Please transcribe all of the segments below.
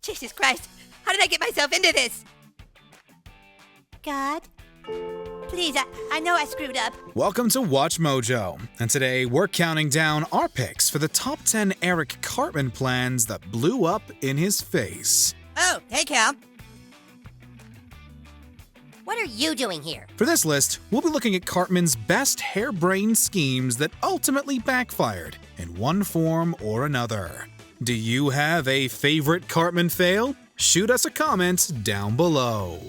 Jesus Christ, how did I get myself into this? God, please, I know I screwed up. Welcome to Watch Mojo, and today we're counting down our picks for the top 10 Eric Cartman plans that blew up in his face. Oh, hey Cal. What are you doing here? For this list, we'll be looking at Cartman's best harebrained schemes that ultimately backfired in one form or another. Do you have a favorite Cartman fail? Shoot us a comment down below.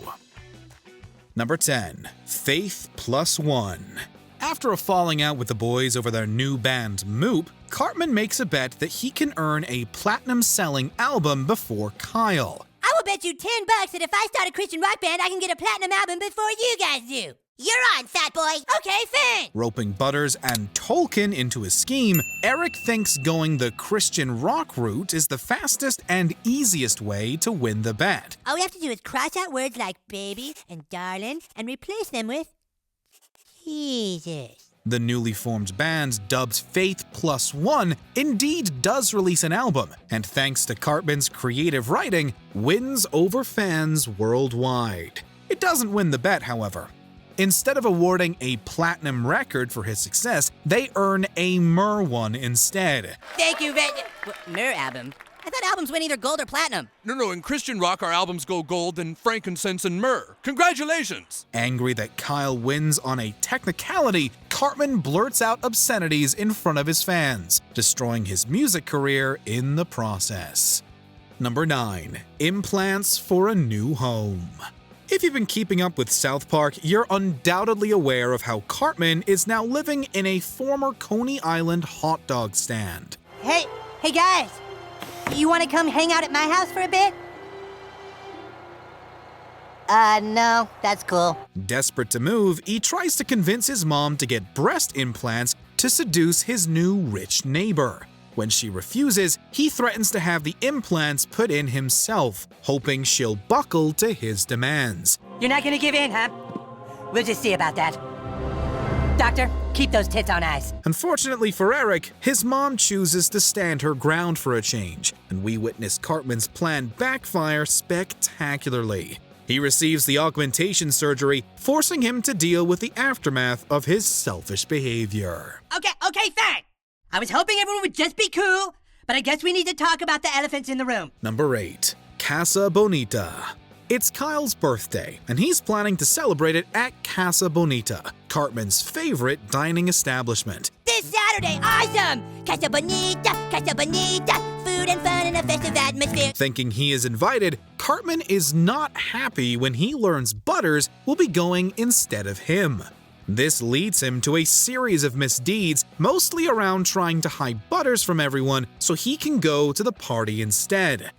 Number 10. Faith Plus One. After a falling out with the boys over their new band Moop, Cartman makes a bet that he can earn a platinum-selling album before Kyle. I will bet you $10 that if I start a Christian rock band, I can get a platinum album before you guys do. You're on, fat boy. Okay, fine. Roping Butters and Tolkien into his scheme, Eric thinks going the Christian rock route is the fastest and easiest way to win the bet. All we have to do is cross out words like baby and darling and replace them with Jesus. The newly formed band, dubbed Faith Plus One, indeed does release an album, and thanks to Cartman's creative writing, wins over fans worldwide. It doesn't win the bet, however. Instead of awarding a platinum record for his success, they earn a myrrh one instead. Thank you, Myrrh album? I thought albums win either gold or platinum. No, in Christian rock, our albums go gold and frankincense and myrrh. Congratulations! Angry that Kyle wins on a technicality, Cartman blurts out obscenities in front of his fans, destroying his music career in the process. Number 9. Implants for a new home. If you've been keeping up with South Park, you're undoubtedly aware of how Cartman is now living in a former Coney Island hot dog stand. Hey guys! You want to come hang out at my house for a bit? No, that's cool. Desperate to move, he tries to convince his mom to get breast implants to seduce his new rich neighbor. When she refuses, he threatens to have the implants put in himself, hoping she'll buckle to his demands. You're not gonna give in, huh? We'll just see about that. Doctor, keep those tits on ice. Unfortunately for Eric, his mom chooses to stand her ground for a change, and we witness Cartman's plan backfire spectacularly. He receives the augmentation surgery, forcing him to deal with the aftermath of his selfish behavior. Okay, fine. I was hoping everyone would just be cool, but I guess we need to talk about the elephants in the room. Number 8. Casa Bonita. It's Kyle's birthday, and he's planning to celebrate it at Casa Bonita, Cartman's favorite dining establishment. This Saturday, awesome! Casa Bonita, food and fun in a festive atmosphere. Thinking he is invited, Cartman is not happy when he learns Butters will be going instead of him. This leads him to a series of misdeeds, mostly around trying to hide Butters from everyone so he can go to the party instead.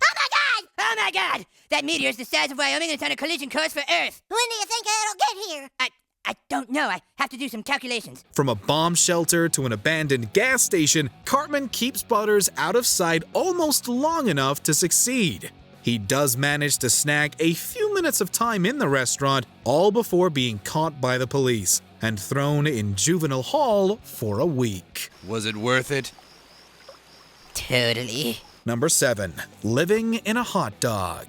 Oh my god! That meteor is the size of Wyoming and it's on a collision course for Earth. When do you think it'll get here? I don't know. I have to do some calculations. From a bomb shelter to an abandoned gas station, Cartman keeps Butters out of sight almost long enough to succeed. He does manage to snag a few minutes of time in the restaurant, all before being caught by the police and thrown in juvenile hall for a week. Was it worth it? Totally. Number 7. Living in a hot dog.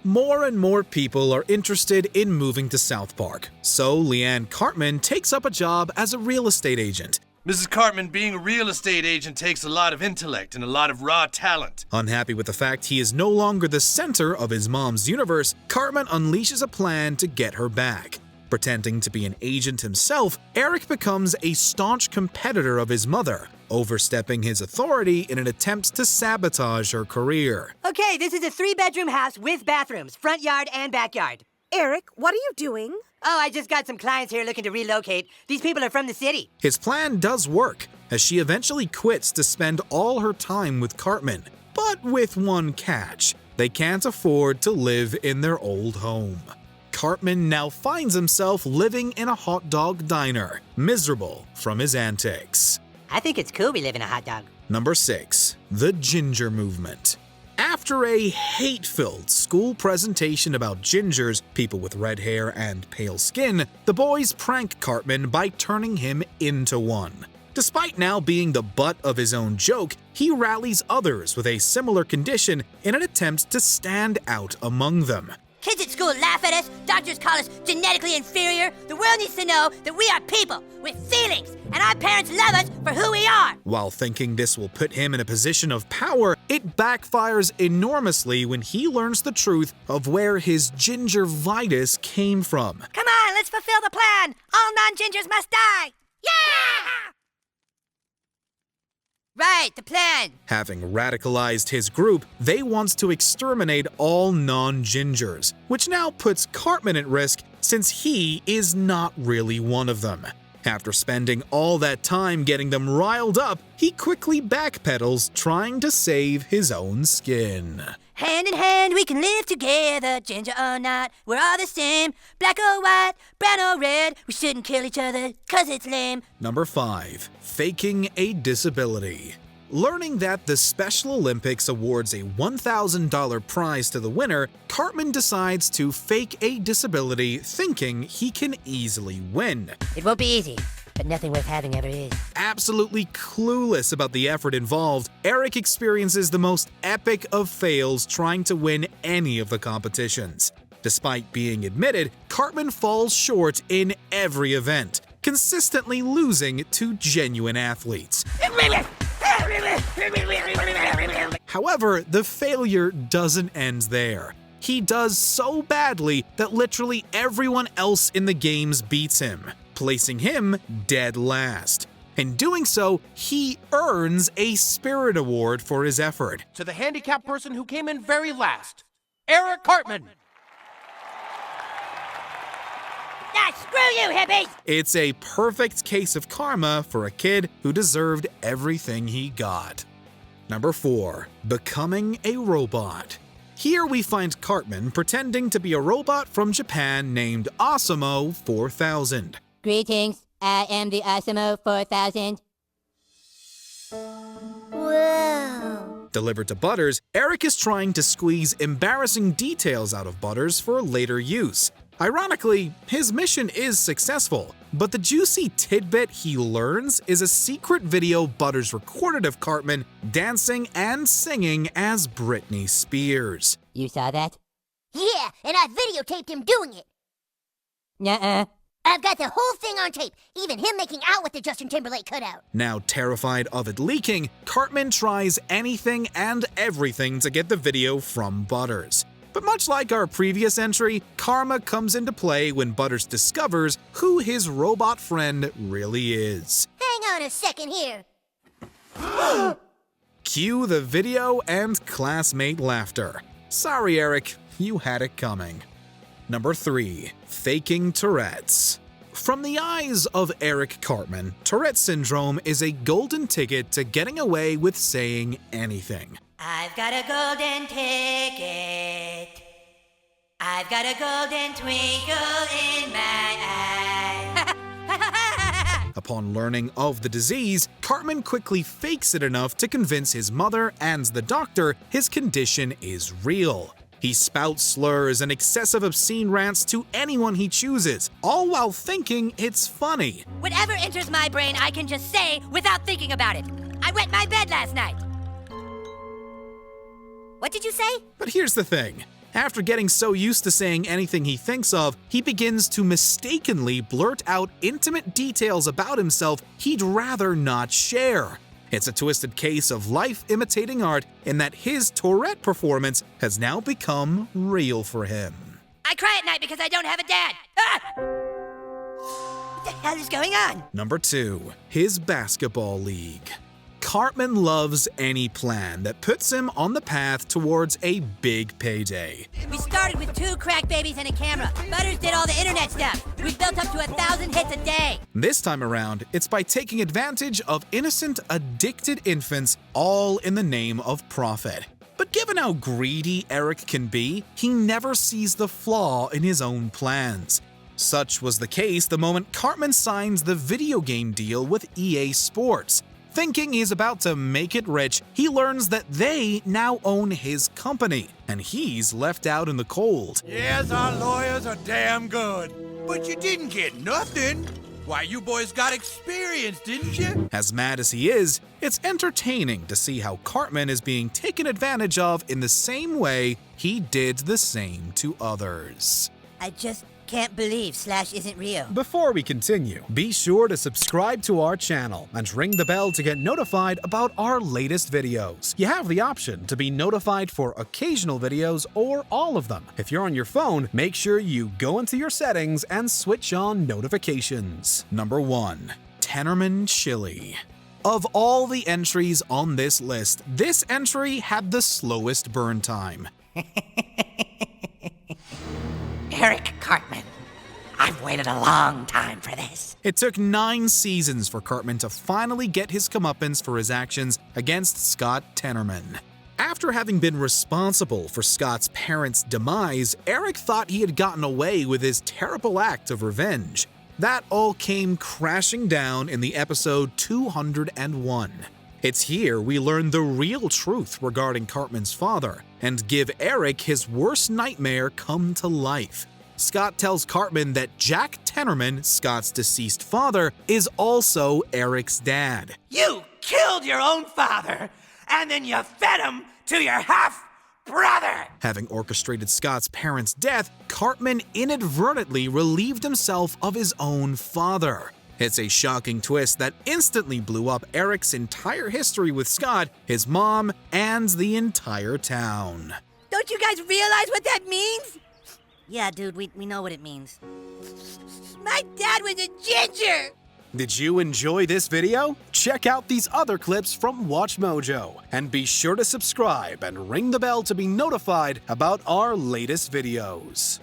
More and more people are interested in moving to South Park, so Leanne Cartman takes up a job as a real estate agent. Mrs. Cartman, being a real estate agent takes a lot of intellect and a lot of raw talent. Unhappy with the fact he is no longer the center of his mom's universe, Cartman unleashes a plan to get her back. Pretending to be an agent himself, Eric becomes a staunch competitor of his mother, overstepping his authority in an attempt to sabotage her career. Okay, this is a 3-bedroom house with bathrooms, front yard and backyard. Eric, what are you doing? Oh, I just got some clients here looking to relocate. These people are from the city. His plan does work, as she eventually quits to spend all her time with Cartman. But with one catch, they can't afford to live in their old home. Cartman now finds himself living in a hot dog diner, miserable from his antics. I think it's cool we live in a hot dog. Number 6. The Ginger Movement. After a hate-filled school presentation about gingers, people with red hair and pale skin, the boys prank Cartman by turning him into one. Despite now being the butt of his own joke, he rallies others with a similar condition in an attempt to stand out among them. Kids at school laugh at us, doctors call us genetically inferior. The world needs to know that we are people with feelings, and our parents love us for who we are. While thinking this will put him in a position of power, it backfires enormously when he learns the truth of where his gingivitis came from. Come on, let's fulfill the plan. All non-gingers must die. Yeah! Right, the plan. Having radicalized his group, they want to exterminate all non-gingers, which now puts Cartman at risk since he is not really one of them. After spending all that time getting them riled up, he quickly backpedals, trying to save his own skin. Hand in hand, we can live together, ginger or not, we're all the same. Black or white, brown or red, we shouldn't kill each other, cause it's lame. Number 5. Faking a disability. Learning that the Special Olympics awards a $1,000 prize to the winner, Cartman decides to fake a disability, thinking he can easily win. It won't be easy, but nothing worth having ever is. Absolutely clueless about the effort involved, Eric experiences the most epic of fails trying to win any of the competitions. Despite being admitted, Cartman falls short in every event, consistently losing to genuine athletes. However, the failure doesn't end there. He does so badly that literally everyone else in the games beats him, placing him dead last. In doing so, he earns a Spirit Award for his effort. To the handicapped person who came in very last, Eric Cartman. Ah, screw you, hippies! It's a perfect case of karma for a kid who deserved everything he got. Number 4. Becoming a robot. Here we find Cartman pretending to be a robot from Japan named Osimo 4000. Greetings, I am the Osimo 4000. Whoa. Delivered to Butters, Eric is trying to squeeze embarrassing details out of Butters for later use. Ironically, his mission is successful, but the juicy tidbit he learns is a secret video Butters recorded of Cartman dancing and singing as Britney Spears. You saw that? Yeah, and I videotaped him doing it. Nuh-uh. I've got the whole thing on tape, even him making out with the Justin Timberlake cutout. Now terrified of it leaking, Cartman tries anything and everything to get the video from Butters. But much like our previous entry, karma comes into play when Butters discovers who his robot friend really is. Hang on a second here. Cue the video and classmate laughter. Sorry, Eric, you had it coming. Number 3. Faking Tourette's. From the eyes of Eric Cartman, Tourette syndrome is a golden ticket to getting away with saying anything. I've got a golden ticket. I've got a golden twinkle in my eye. Upon learning of the disease, Cartman quickly fakes it enough to convince his mother and the doctor his condition is real. He spouts slurs and excessive obscene rants to anyone he chooses, all while thinking it's funny. Whatever enters my brain, I can just say without thinking about it. I wet my bed last night. What did you say? But here's the thing. After getting so used to saying anything he thinks of, he begins to mistakenly blurt out intimate details about himself he'd rather not share. It's a twisted case of life imitating art in that his Tourette performance has now become real for him. I cry at night because I don't have a dad. Ah! What the hell is going on? Number 2. His basketball league. Cartman loves any plan that puts him on the path towards a big payday. We started with 2 crack babies and a camera. Butters did all the internet stuff. We built up to 1,000 hits a day. This time around, it's by taking advantage of innocent, addicted infants, all in the name of profit. But given how greedy Eric can be, he never sees the flaw in his own plans. Such was the case the moment Cartman signs the video game deal with EA Sports. Thinking he's about to make it rich, he learns that they now own his company, and he's left out in the cold. Yes, our lawyers are damn good. But you didn't get nothing. Why, you boys got experience, didn't you? As mad as he is, it's entertaining to see how Cartman is being taken advantage of in the same way he did the same to others. I just can't believe Slash isn't real. Before we continue, be sure to subscribe to our channel and ring the bell to get notified about our latest videos. You have the option to be notified for occasional videos or all of them. If you're on your phone, make sure you go into your settings and switch on notifications. Number 1. Tenorman Chili. Of all the entries on this list, this entry had the slowest burn time. Eric Cartman. I've waited a long time for this. It took 9 seasons for Cartman to finally get his comeuppance for his actions against Scott Tenorman. After having been responsible for Scott's parents' demise, Eric thought he had gotten away with his terrible act of revenge. That all came crashing down in the episode 201. It's here we learn the real truth regarding Cartman's father and give Eric his worst nightmare come to life. Scott tells Cartman that Jack Tenorman, Scott's deceased father, is also Eric's dad. You killed your own father, and then you fed him to your half-brother! Having orchestrated Scott's parents' death, Cartman inadvertently relieved himself of his own father. It's a shocking twist that instantly blew up Eric's entire history with Scott, his mom, and the entire town. Don't you guys realize what that means? Yeah, dude, we know what it means. My dad was a ginger! Did you enjoy this video? Check out these other clips from WatchMojo, and be sure to subscribe and ring the bell to be notified about our latest videos.